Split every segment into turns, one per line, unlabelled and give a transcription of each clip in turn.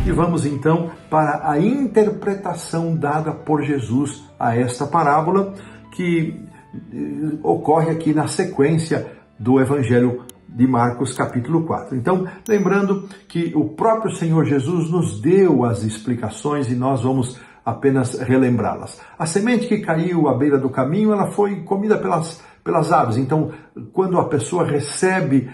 E vamos então para a interpretação dada por Jesus a esta parábola que ocorre aqui na sequência do Evangelho de Marcos, capítulo 4. Então, lembrando que o próprio Senhor Jesus nos deu as explicações e nós vamos apenas relembrá-las. A semente que caiu à beira do caminho, ela foi comida pelas aves. Então, quando a pessoa recebe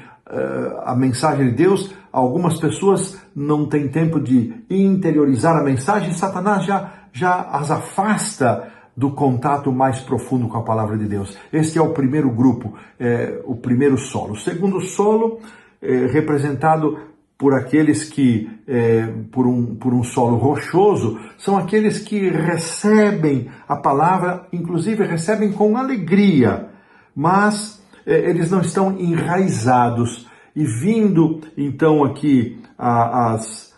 a mensagem de Deus, algumas pessoas não têm tempo de interiorizar a mensagem, Satanás já as afasta do contato mais profundo com a palavra de Deus. Este é o primeiro grupo, o primeiro solo. O segundo solo, representado por aqueles que, por um solo rochoso, são aqueles que recebem a palavra, inclusive recebem com alegria, mas eles não estão enraizados. E vindo então aqui as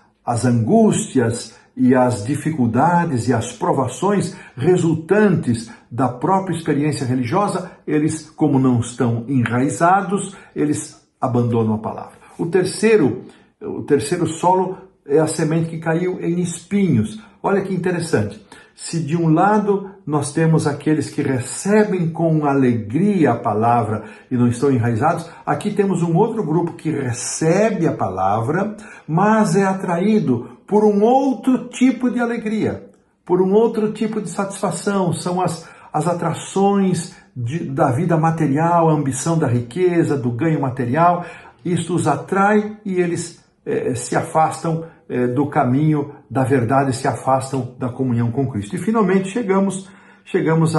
angústias e as dificuldades e as provações resultantes da própria experiência religiosa, eles, como não estão enraizados, eles abandonam a palavra. O terceiro solo é a semente que caiu em espinhos. Olha que interessante. Se de um lado nós temos aqueles que recebem com alegria a palavra e não estão enraizados, aqui temos um outro grupo que recebe a palavra, mas é atraído por um outro tipo de alegria, por um outro tipo de satisfação. São as atrações da vida material, a ambição da riqueza, do ganho material. Isto os atrai e eles se afastam do caminho da verdade, se afastam da comunhão com Cristo. E finalmente chegamos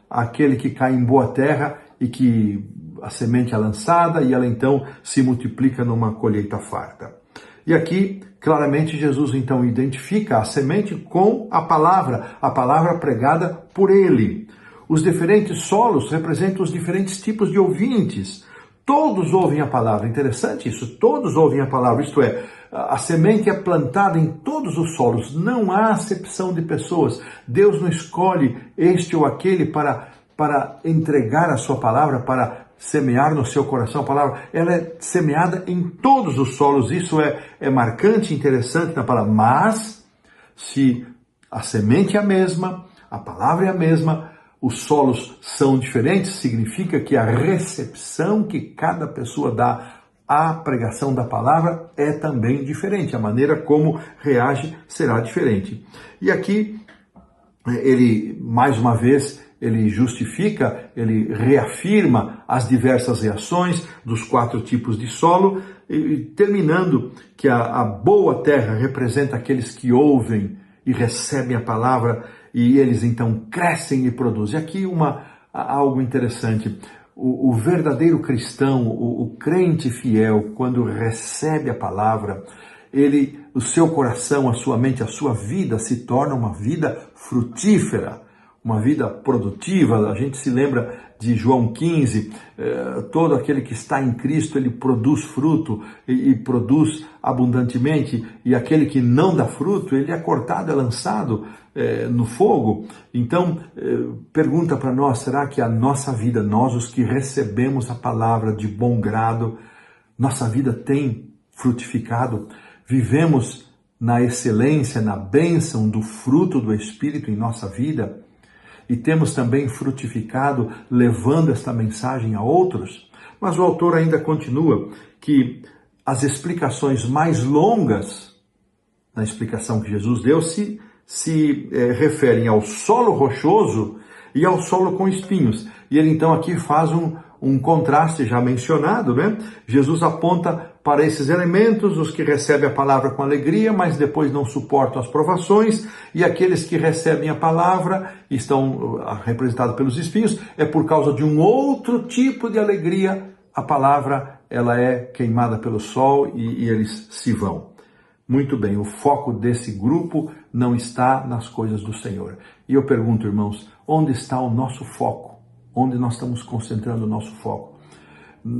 àquele que cai em boa terra e que a semente é lançada e ela então se multiplica numa colheita farta. E aqui, claramente, Jesus então identifica a semente com a palavra pregada por ele. Os diferentes solos representam os diferentes tipos de ouvintes. Todos ouvem a palavra, interessante isso, todos ouvem a palavra, isto é, a semente é plantada em todos os solos, não há acepção de pessoas. Deus não escolhe este ou aquele para entregar a sua palavra, para semear no seu coração a palavra. Ela é semeada em todos os solos, isso é marcante, interessante na palavra. Mas, se a semente é a mesma, a palavra é a mesma, os solos são diferentes, significa que a recepção que cada pessoa dá à pregação da palavra é também diferente. A maneira como reage será diferente. E aqui, ele, mais uma vez, ele justifica, ele reafirma as diversas reações dos 4 tipos de solo, e terminando que a boa terra representa aqueles que ouvem e recebem a palavra, e eles então crescem e produzem. Aqui algo interessante. O verdadeiro cristão, o crente fiel, quando recebe a palavra, o seu coração, a sua mente, a sua vida se torna uma vida frutífera, uma vida produtiva. A gente se lembra de João 15, todo aquele que está em Cristo, ele produz fruto e produz abundantemente, e aquele que não dá fruto, ele é cortado, é lançado no fogo. Então, pergunta para nós, será que a nossa vida, nós os que recebemos a palavra de bom grado, nossa vida tem frutificado? Vivemos na excelência, na bênção do fruto do Espírito em nossa vida? E temos também frutificado levando esta mensagem a outros? Mas o autor ainda continua que as explicações mais longas, na explicação que Jesus deu, se referem ao solo rochoso e ao solo com espinhos. E ele então aqui faz um contraste já mencionado, né? Jesus aponta para esses elementos, os que recebem a palavra com alegria, mas depois não suportam as provações, e aqueles que recebem a palavra estão representados pelos espinhos, é por causa de um outro tipo de alegria. A palavra, ela é queimada pelo sol e eles se vão. Muito bem, o foco desse grupo não está nas coisas do Senhor. E eu pergunto, irmãos, onde está o nosso foco? Onde nós estamos concentrando o nosso foco?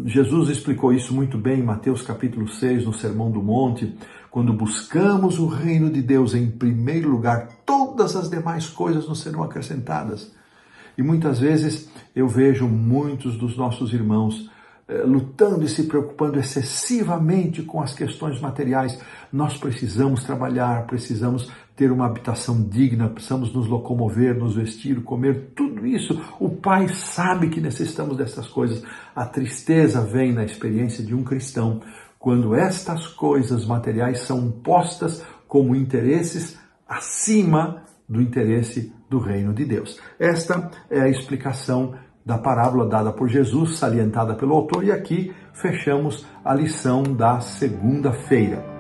Jesus explicou isso muito bem em Mateus capítulo 6, no Sermão do Monte. Quando buscamos o reino de Deus em primeiro lugar, todas as demais coisas nos serão acrescentadas. E muitas vezes eu vejo muitos dos nossos irmãos lutando e se preocupando excessivamente com as questões materiais. Nós precisamos trabalhar, precisamos ter uma habitação digna, precisamos nos locomover, nos vestir, comer, tudo isso. O Pai sabe que necessitamos dessas coisas. A tristeza vem na experiência de um cristão quando estas coisas materiais são postas como interesses acima do interesse do reino de Deus. Esta é a explicação da parábola dada por Jesus, salientada pelo autor, e aqui fechamos a lição da segunda-feira.